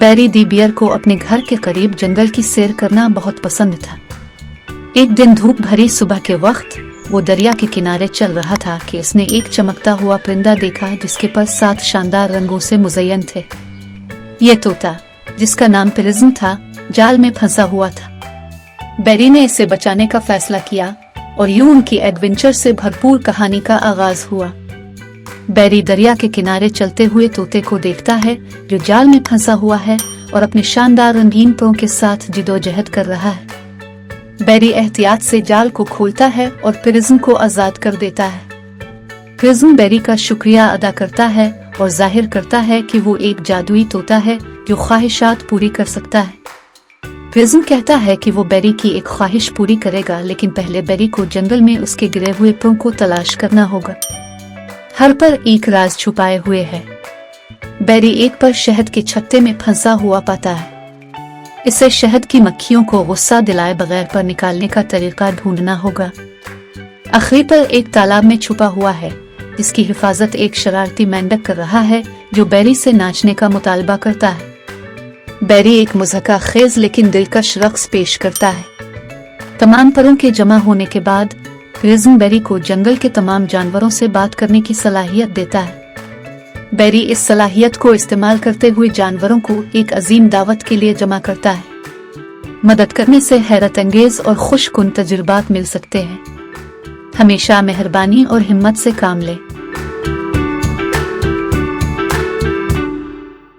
बैरी दी beer को अपने घर के करीब जंगल की सैर करना बहुत पसंद था। एक दिन धूप भरी सुबह के वक्त वो दरिया के किनारे चल रहा था कि उसने एक चमकता हुआ परिंदा देखा जिसके पर 7 शानदार रंगों से मुज़य्यन थे। ये तोता, जिसका नाम प्रिज्म था, जाल में फंसा हुआ था। बैरी ने इसे बचाने का फैसला किया और यूं उनकी एडवेंचर से भरपूर कहानी का आगाज हुआ। बैरी दरिया के किनारे चलते हुए तोते को देखता है जो जाल में फंसा हुआ है और अपने शानदार रंगीन पंखों के साथ जिदोजहद कर रहा है। बैरी एहतियात से जाल को खोलता है और प्रिज्म को आजाद कर देता है। प्रिज्म बैरी का शुक्रिया अदा करता है और जाहिर करता है कि वो एक जादुई तोता है जो ख्वाहिशात पूरी कर सकता है। प्रिज्म कहता है कि वो बैरी की एक ख्वाहिश पूरी करेगा, लेकिन पहले बैरी को जंगल में उसके गिरे हुए पंख को तलाश करना होगा। हर पर एक राज छुपाए हुए है। बैरी एक पर शहद के छत्ते में फंसा हुआ पाता है। इसे शहद की मक्खियों को गुस्सा दिलाए बगैर पर निकालने का तरीका ढूंढना होगा। आखिर पर एक तालाब में छुपा हुआ है जिसकी हिफाजत एक शरारती मेंढक कर रहा है जो बैरी से नाचने का मुतालबा करता है। बैरी एक मुज़हका खेज लेकिन दिलकश रक्स पेश करता है। तमाम परों के जमा होने के बाद प्रिज्म बैरी को जंगल के तमाम जानवरों से बात करने की सलाहियत देता है। बैरी इस सलाहियत को इस्तेमाल करते हुए जानवरों को एक अजीम दावत के लिए जमा करता है। मदद करने से हैरत अंगेज और खुशकुन तजुर्बात मिल सकते हैं। हमेशा मेहरबानी और हिम्मत से काम ले।